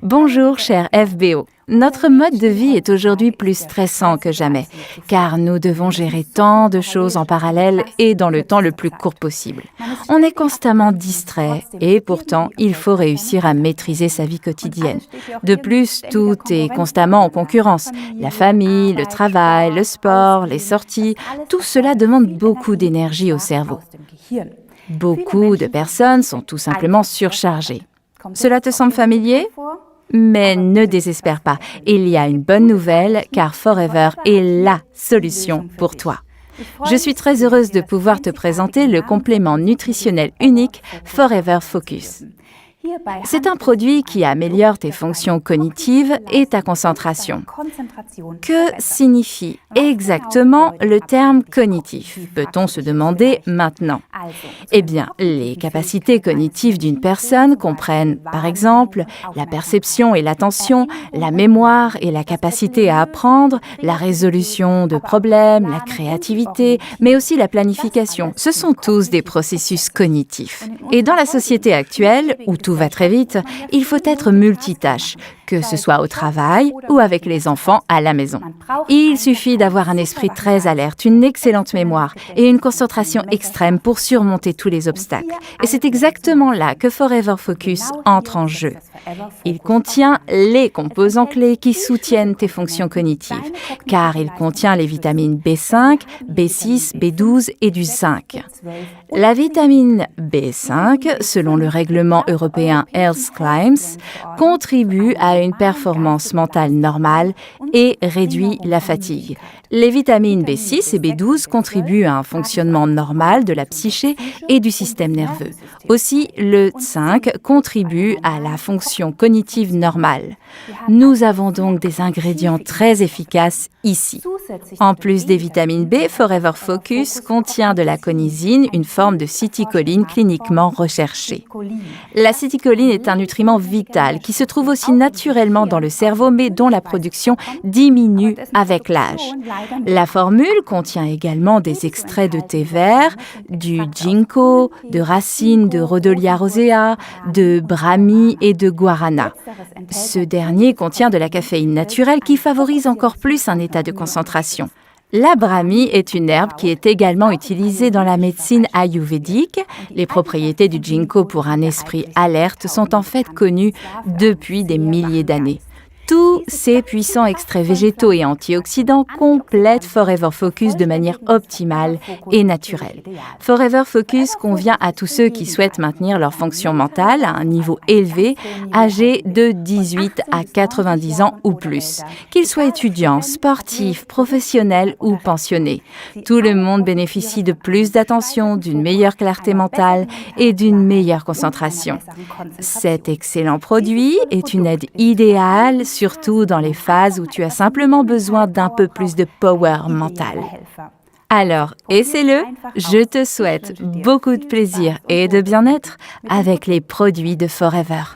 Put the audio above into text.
Bonjour, cher FBO. Notre mode de vie est aujourd'hui plus stressant que jamais, car nous devons gérer tant de choses en parallèle et dans le temps le plus court possible. On est constamment distrait et pourtant, il faut réussir à maîtriser sa vie quotidienne. De plus, tout est constamment en concurrence. La famille, le travail, le sport, les sorties, tout cela demande beaucoup d'énergie au cerveau. Beaucoup de personnes sont tout simplement surchargées. Cela te semble familier ? Mais ne désespère pas, il y a une bonne nouvelle car Forever est la solution pour toi. Je suis très heureuse de pouvoir te présenter le complément nutritionnel unique Forever Focus. C'est un produit qui améliore tes fonctions cognitives et ta concentration. Que signifie exactement le terme cognitif, peut-on se demander maintenant? Eh bien, les capacités cognitives d'une personne comprennent, par exemple, la perception et l'attention, la mémoire et la capacité à apprendre, la résolution de problèmes, la créativité, mais aussi la planification. Ce sont tous des processus cognitifs. Et dans la société actuelle, où tout va très vite, il faut être multitâche, que ce soit au travail ou avec les enfants à la maison. Il suffit d'avoir un esprit très alerte, une excellente mémoire et une concentration extrême pour surmonter tous les obstacles. Et c'est exactement là que Forever Focus entre en jeu. Il contient les composants clés qui soutiennent tes fonctions cognitives, car il contient les vitamines B5, B6, B12 et du zinc. La vitamine B5, selon le règlement européen Health Claims, contribue à une performance mentale normale et réduit la fatigue. Les vitamines B6 et B12 contribuent à un fonctionnement normal de la psyché et du système nerveux. Aussi, le zinc contribue à la fonction cognitive normale. Nous avons donc des ingrédients très efficaces ici. En plus des vitamines B, Forever Focus contient de la conisine, une forme de citicoline cliniquement recherchée. L'acétycholine est un nutriment vital qui se trouve aussi naturellement dans le cerveau, mais dont la production diminue avec l'âge. La formule contient également des extraits de thé vert, du ginkgo, de racines de Rhodolia rosea, de brahmi et de guarana. Ce dernier contient de la caféine naturelle qui favorise encore plus un état de concentration. La brahmi est une herbe qui est également utilisée dans la médecine ayurvédique. Les propriétés du ginkgo pour un esprit alerte sont en fait connues depuis des milliers d'années. Tous ces puissants extraits végétaux et antioxydants complètent Forever Focus de manière optimale et naturelle. Forever Focus convient à tous ceux qui souhaitent maintenir leur fonction mentale à un niveau élevé, âgés de 18 à 90 ans ou plus. Qu'ils soient étudiants, sportifs, professionnels ou pensionnés. Tout le monde bénéficie de plus d'attention, d'une meilleure clarté mentale et d'une meilleure concentration. Cet excellent produit est une aide idéale, surtout dans les phases où tu as simplement besoin d'un peu plus de power mental. Alors, essaie-le. Je te souhaite beaucoup de plaisir et de bien-être avec les produits de Forever.